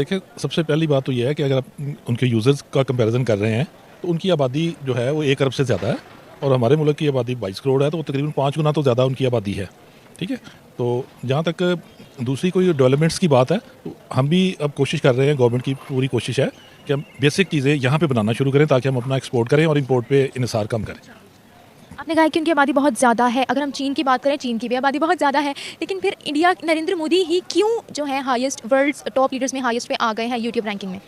देखिए, सबसे पहली बात तो ये है कि अगर आप उनके यूज़र्स का कंपैरिज़न कर रहे हैं, तो उनकी आबादी जो है वो 1 अरब से ज़्यादा है और हमारे मुल्क की आबादी 22 करोड़ है, तो वो तकरीबन 5 गुना तो ज़्यादा उनकी आबादी है, ठीक है? तो जहाँ तक दूसरी कोई डेवलपमेंट्स की बात है, तो हम भी अब कोशिश कर रहे हैं, गवर्नमेंट की पूरी कोशिश है कि हम बेसिक चीज़ें यहाँ पे बनाना शुरू करें ताकि हम अपना एक्सपोर्ट करें और इम्पोर्ट पे इन्हिसार कम करें। आपने कहा है कि उनकी आबादी बहुत ज़्यादा है। अगर हम चीन की बात करें, चीन की भी आबादी बहुत ज़्यादा है, लेकिन फिर इंडिया नरेंद्र मोदी ही क्यों जो है हाईएस्ट वर्ल्ड्स टॉप लीडर्स में हाईएस्ट पे आ गए हैं यूट्यूब रैंकिंग में?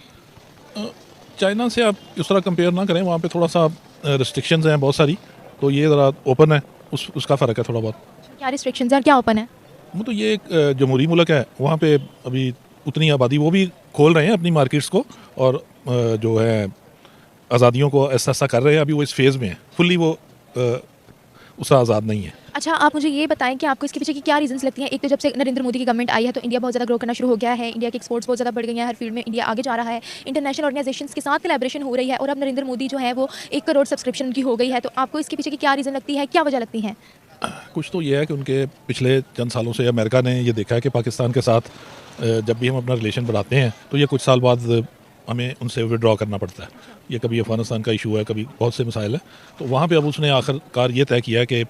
अ, चाइना से आप इस तरह कंपेयर ना करें, वहाँ पे थोड़ा-सा रिस्ट्रिक्शंस हैं बहुत सारी, तो ये ज़रा ओपन है, उसका फ़र्क है थोड़ा बहुत। क्या रिस्ट्रिक्शंस हैं और क्या ओपन है? वो तो ये एक जमहूरी मुल्क है, वहाँ पे अभी उतनी आबादी वो भी खोल रहे हैं अपनी मार्केट्स को और जो है आज़ादियों को ऐसा-ऐसा कर रहे हैं, अभी वो इस फ़ेज़ में है, फुल्ली वो उससे आज़ाद नहीं है। अच्छा, आप मुझे ये बताएँ कि आपको इसके पीछे की क्या रीज़न्स लगती हैं? एक तो जब से नरेंद्र मोदी की गवर्नमेंट आई है, तो इंडिया बहुत ज़्यादा ग्रो करना शुरू हो गया है। इंडिया की एक्सपोर्ट्स बहुत ज़्यादा बढ़ गई हैं, हर फील्ड में इंडिया आगे जा रहा है। इंटरनेशनल ऑर्गनाइजेशंस के साथ कोलैबोरेशन हो रही है और अब नरेंद्र मोदी जो है वो 1 करोड़ सब्सक्रिप्शन उनकी हो गई है। तो आपको इसके पीछे की क्या रीज़न लगती है? क्या वजह लगती है? कुछ तो ये है कि उनके पिछले चंद सालों से अमेरिका ने ये देखा है कि पाकिस्तान के साथ जब भी हम अपना रिलेशन बढ़ाते हैं, तो ये कुछ साल बाद हमें उनसे विड्रॉ करना पड़ता है। ये कभी अफ़गानिस्तान का इशू है, कभी बहुत से मसाइल हैं। तो वहाँ पे अब उसने आखिरकार ये तय किया है कि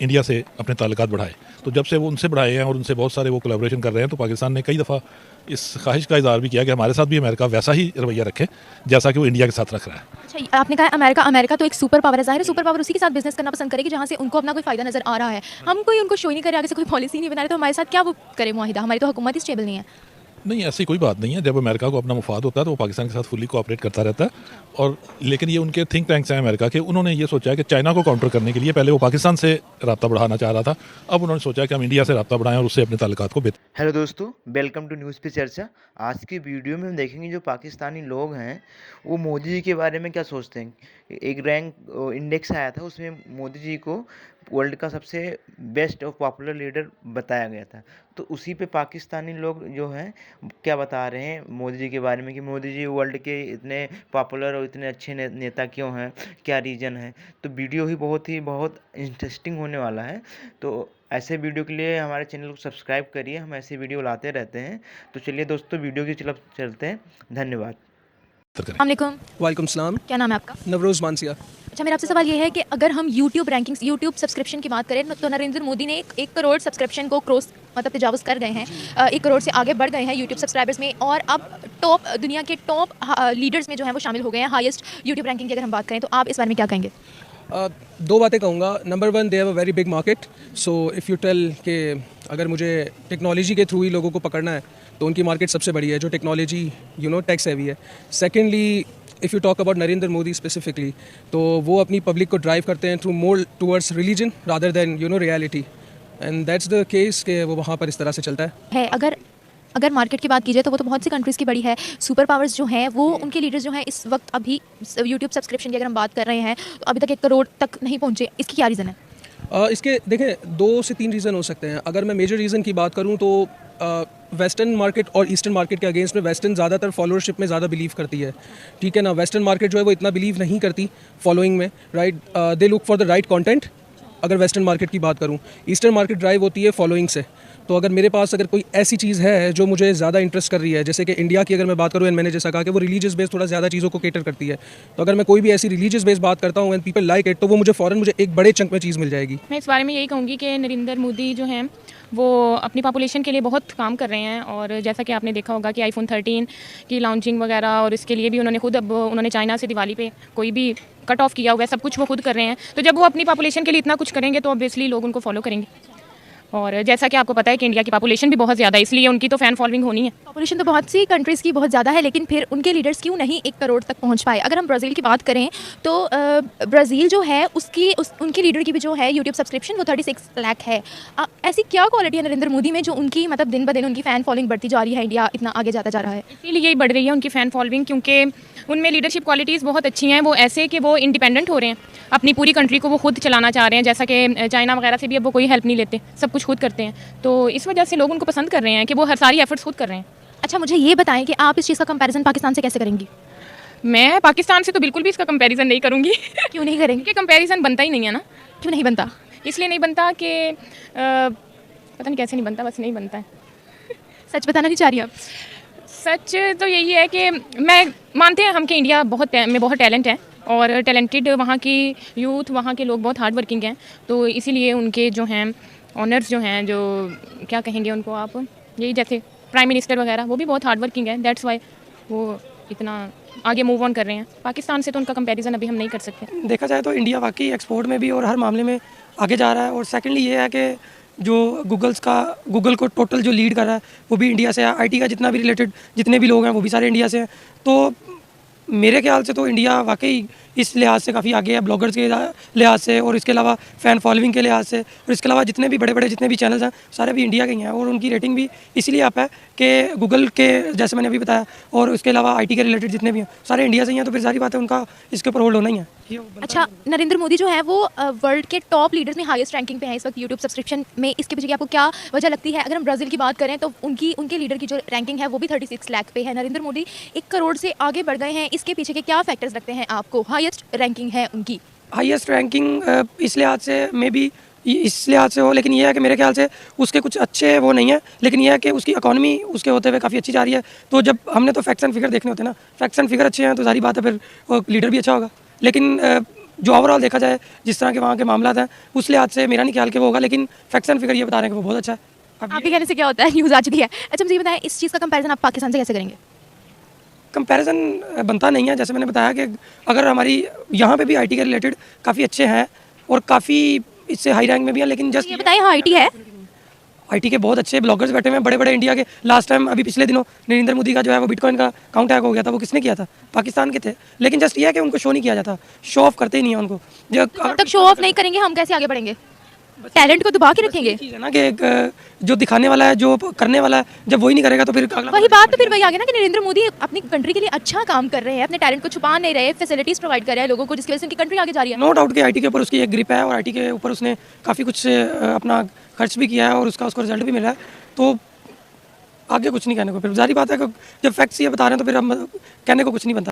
इंडिया से अपने ताल्लुकात बढ़ाए। तो जब से वो उनसे बढ़ाए हैं और उनसे बहुत सारे वो कोलैबोरेशन कर रहे हैं, तो पाकिस्तान ने कई दफ़ा इस ख़्वाहिश का इज़हार भी किया कि हमारे साथ भी अमेरिका वैसा ही रवैया रखे, जैसा कि वो इंडिया के साथ रख रहा है। अच्छा, आपने कहा अमेरिका अमेरिका तो एक सुपर पावर है, ज़ाहिर है सुपर पावर उसी के साथ बिज़नेस करना पसंद करेगी जहाँ से उनको अपना कोई फ़ायदा नज़र आ रहा है। हम कोई उनको शो ही नहीं कर रहे, आगे से कोई पॉलिसी नहीं बना रहे, तो हमारे साथ क्या वो करे मुआहिदा? हमारी तो हुकूमत ही स्टेबल नहीं है। नहीं, ऐसी कोई बात नहीं है। जब अमेरिका को अपना मुफ़ाद होता है, तो वो पाकिस्तान के साथ फुल्ली कोऑपरेट करता रहता है और लेकिन ये उनके थिंक टैंक्स हैं अमेरिका के, उन्होंने ये सोचा है कि चाइना को काउंटर करने के लिए पहले वो पाकिस्तान से राब्ता बढ़ाना चाह रहा था। अब उन्होंने सोचा कि हम इंडिया से राब्ता बढ़ाएँ और उससे अपने ताल्लुकात को बेहतर। हेलो दोस्तों, वेलकम टू न्यूज़ पे चर्चा। आज की वीडियो में हम देखेंगे जो पाकिस्तानी लोग हैं वो मोदी जी के बारे में क्या सोचते हैं। एक रैंक इंडेक्स आया था, उसमें मोदी जी को वर्ल्ड का सबसे बेस्ट और पॉपुलर लीडर बताया गया था। तो उसी पे पाकिस्तानी लोग जो हैं क्या बता रहे हैं मोदी जी के बारे में कि मोदी जी वर्ल्ड के इतने पॉपुलर और इतने अच्छे नेता क्यों हैं, क्या रीज़न है। तो वीडियो ही बहुत इंटरेस्टिंग होने वाला है। तो ऐसे वीडियो के लिए हमारे चैनल को सब्सक्राइब करिए, हम ऐसे वीडियो लाते रहते हैं। तो चलिए दोस्तों वीडियो की तरफ चलते हैं। धन्यवाद। करें। अस्सलाम वालेकुम, वालेकुम सलाम। क्या नाम है आपका? नवरोज़ मानसिया। अच्छा, मेरा आपसे सवाल ये है कि अगर हम यूट्यूब रैंकिंग्स, यूट्यूब सब्सक्रिप्शन की बात करें तो नरेंद्र मोदी ने 1 करोड़ सब्सक्रिप्शन को क्रॉस मतलब तजावज़ कर गए हैं। 1 करोड़ से आगे बढ़ गए हैं यूट्यूब सब्सक्राइबर्स में और अब टॉप दुनिया के टॉप लीडर्स में जो है वो शामिल हो गए हैं हाईएस्ट यूट्यूब रैंकिंग की अगर हम बात करें, तो आप इस बारे में क्या कहेंगे? दो बातें कहूँगा। Number one, they have a very big market. So if you tell कि अगर मुझे टेक्नोलॉजी के थ्रू ही लोगों को पकड़ना है तो उनकी मार्केट सबसे बड़ी है जो टेक्नोलॉजी टेक्स हैवी है। Secondly, if you talk about Narendra Modi specifically, तो वो अपनी पब्लिक को ड्राइव करते हैं through more towards religion rather than reality, and that's the case कि वो वहाँ पर इस तरह से चलता है। अगर अगर मार्केट की बात की जाए तो वो तो बहुत सी कंट्रीज़ की बड़ी है। सुपर पावर्स जो हैं वो उनके लीडर्स जो हैं इस वक्त अभी यूट्यूब सब्सक्रिप्शन की अगर हम बात कर रहे हैं तो अभी तक 1 करोड़ तक नहीं पहुंचे। इसकी क्या रीज़न है? इसके देखें 2 से 3 रीज़न हो सकते हैं। अगर मैं मेजर रीज़न की बात करूं तो वेस्टर्न मार्केट और ईस्टर्न मार्केट के अगेंस्ट में वेस्टर्न ज़्यादातर फॉलोअरशिप में ज़्यादा बिलीव करती है, ठीक है ना। वेस्टर्न मार्केट जो है वो इतना बिलीव नहीं करती फॉलोइंग में, right. They look for the right content. अगर वेस्टर्न मार्केट की बात करूं, ईस्टर्न मार्केट ड्राइव होती है फॉलोइंग से। तो अगर मेरे पास अगर कोई ऐसी चीज़ है जो मुझे ज़्यादा इंटरेस्ट कर रही है, जैसे कि इंडिया की अगर मैं बात करूँ, एंड मैंने जैसा कहा कि वो रिलीजियस बेस थोड़ा ज़्यादा चीज़ों को केटर करती है, तो अगर मैं कोई भी ऐसी रिलीजियस बेस बात करता हूँ एंड पीपल लाइक इट, तो वो मुझे एक बड़े चंक में चीज़ मिल जाएगी। मैं इस बारे में यही कहूँगी कि नरेंद्र मोदी जो हैं वो अपनी पॉपुलेशन के लिए बहुत काम कर रहे हैं और जैसा कि आपने देखा होगा कि आईफोन 13 की लॉन्चिंग वगैरह और इसके लिए भी उन्होंने खुद अब उन्होंने चाइना से दिवाली पे कोई भी कट ऑफ किया हुआ है, सब कुछ वो खुद कर रहे हैं। तो जब वो अपनी पॉपुलेशन के लिए इतना कुछ करेंगे तो ऑब्वियसली लोग उनको फॉलो करेंगे। और जैसा कि आपको पता है कि इंडिया की पॉपुलेशन भी बहुत ज़्यादा है, इसलिए उनकी तो फ़ैन फॉलोइंग होनी है। पॉपुलेशन तो बहुत सी कंट्रीज़ की बहुत ज़्यादा है, लेकिन फिर उनके लीडर्स क्यों नहीं 1 करोड़ तक पहुंच पाए? अगर हम ब्राज़ील की बात करें तो ब्राज़ील जो है उनके लीडर की भी जो है यूट्यूब सब्सक्रिप्शन वो 36 लाख है। ऐसी क्या क्वालिटी है नरेंद्र मोदी में जो उनकी मतलब दिन ब दिन उनकी फ़ैन फॉलोइंग बढ़ती जा रही है, इंडिया इतना आगे जाता जा रहा है? इसीलिए बढ़ रही है उनकी फ़ैन फॉलोइंग, क्योंकि उनमें लीडरशिप क्वालिटीज़ बहुत अच्छी हैं। वो ऐसे कि वो इंडिपेंडेंट हो रहे हैं, अपनी पूरी कंट्री को वो खुद चलाना चाह रहे हैं। जैसा कि चाइना वगैरह से भी अब वो कोई हेल्प नहीं लेते, सब कुछ खुद करते हैं। तो इस वजह से लोग उनको पसंद कर रहे हैं कि वो हर सारी एफर्ट्स खुद कर रहे हैं। अच्छा, मुझे ये बताएं कि आप इस चीज़ का कंपैरिजन पाकिस्तान से कैसे करेंगी? मैं पाकिस्तान से तो बिल्कुल भी इसका कंपैरिजन नहीं करूँगी। क्यों नहीं करेंगी? क्योंकि कंपैरिजन बनता ही नहीं है ना। क्यों नहीं बनता? इसलिए नहीं बनता कि पता नहीं कैसे नहीं बनता, बस नहीं बनता है। सच बताना नहीं चाह रही आप? सच तो यही है कि मैं मानते हैं हम कि इंडिया में बहुत टैलेंट है और टैलेंटेड वहाँ की यूथ, वहाँ के लोग बहुत हार्ड वर्किंग हैं, तो इसीलिए उनके जो हैं ऑनर्स जो हैं, जो क्या कहेंगे उनको आप, यही जैसे प्राइम मिनिस्टर वगैरह, वो भी बहुत हार्ड वर्किंग है, दैट्स वाई वो इतना आगे मूव ऑन कर रहे हैं। पाकिस्तान से तो उनका कंपैरिजन अभी हम नहीं कर सकते। देखा जाए तो इंडिया वाकई एक्सपोर्ट में भी और हर मामले में आगे जा रहा है। और सेकेंडली ये है कि जो गूगल को टोटल जो लीड कर रहा है वो भी इंडिया से है। आईटी का जितना भी रिलेटेड जितने भी लोग हैं वो भी सारे इंडिया से हैं। तो मेरे ख्याल से तो इंडिया वाकई इस लिहाज से काफ़ी आगे है, ब्लॉगर्स के लिहाज से, और इसके अलावा फ़ैन फॉलोइंग के लिहाज से, और इसके अलावा जितने भी बड़े बड़े जितने भी चैनल्स हैं सारे भी इंडिया के ही हैं। और उनकी रेटिंग भी इसीलिए अप है कि गूगल के जैसे मैंने अभी बताया, और उसके अलावा आईटी के रिलेटेड जितने भी हैं सारे इंडिया से ही हैं, तो फिर सारी बात है उनका इसके ऊपर होल्ड होना ही है। अच्छा, नरेंद्र मोदी जो है वो वर्ल्ड के टॉप लीडर्स में हाईएस्ट रैंकिंग पे है इस वक्त यूट्यूब सब्सक्रिप्शन में। इसके पीछे की आपको क्या वजह लगती है? अगर हम ब्राज़ील की बात करें तो उनके लीडर की जो रैंकिंग है वो भी 36 लाख पे है। नरेंद्र मोदी 1 करोड़ से आगे बढ़ गए हैं, इसके पीछे के क्या फैक्टर्स लगते हैं आपको? हाईएस्ट रैंकिंग है उनकी। हाईएस्ट रैंकिंग इस लिहाज से मे बी इस लिहाज से हो, लेकिन ये है कि मेरे ख्याल से उसके कुछ अच्छे वो नहीं है, लेकिन ये है कि उसकी इकॉनमी उसके होते हुए काफ़ी अच्छी जा रही है। तो जब हमने तो फैक्ट्स एंड फिगर देखने होते हैं ना, फैक्ट्स एंड फिगर अच्छे हैं तो सारी बात है फिर लीडर भी अच्छा होगा। लेकिन जो ओवरऑल देखा जाए जिस तरह के वहाँ के मामला हैं उस लिहाज से मेरा नहीं ख्याल कि वो होगा, लेकिन फैक्ट्स एंड फिगर ये बता रहे हैं कि वो बहुत अच्छा है। आपके कहने से क्या होता है, न्यूज़ आ चुकी है। अच्छा, मुझे ये बताएं, इस चीज़ का कंपैरिजन आप पाकिस्तान से कैसे करेंगे? कंपैरिजन बनता नहीं है। जैसे मैंने बताया कि अगर हमारी यहाँ पे भी आईटी के रिलेटेड काफ़ी अच्छे हैं और काफ़ी इससे हाई रैंक में भी है, लेकिन जस्ट ये बताएं, हाँ आईटी है। आईटी के बहुत अच्छे ब्लॉगर्स बैठे हुए हैं बड़े बड़े इंडिया के। लास्ट टाइम अभी पिछले दिनों नरेंद्र मोदी का जो है वो बिटकॉइन का अकाउंट हैक हो गया था, वो किसने किया था? पाकिस्तान के थे। लेकिन जस्ट ये है कि उनको शो नहीं किया जाता, शो ऑफ करते ही नहीं है उनको। जब तक शो ऑफ नहीं करेंगे हम कैसे आगे बढ़ेंगे? टैलेंट को दबा के रखेंगे। चीज़ है ना कि जो दिखाने वाला है, जो करने वाला है, जब वही नहीं करेगा तो फिर अगला वही बात तो फिर वही आ गया ना कि नरेंद्र मोदी अपनी कंट्री के लिए अच्छा काम कर रहे हैं, अपने टैलेंट को छुपा नहीं रहे, फैसिलिटीज प्रोवाइड कर रहे हैं लोगों को, जिसकी वजह से उनकी कंट्री आगे जा रही है। नो डाउट कि आईटी के ऊपर उसकी एक ग्रिप है और आईटी के ऊपर उसने काफ़ी कुछ अपना खर्च भी किया है और उसको रिजल्ट भी मिला है। तो आगे कुछ नहीं कहने को, फिर जारी बात है कि जब फैक्ट्स ये बता रहे हैं तो फिर हम कहने को कुछ नहीं बनता।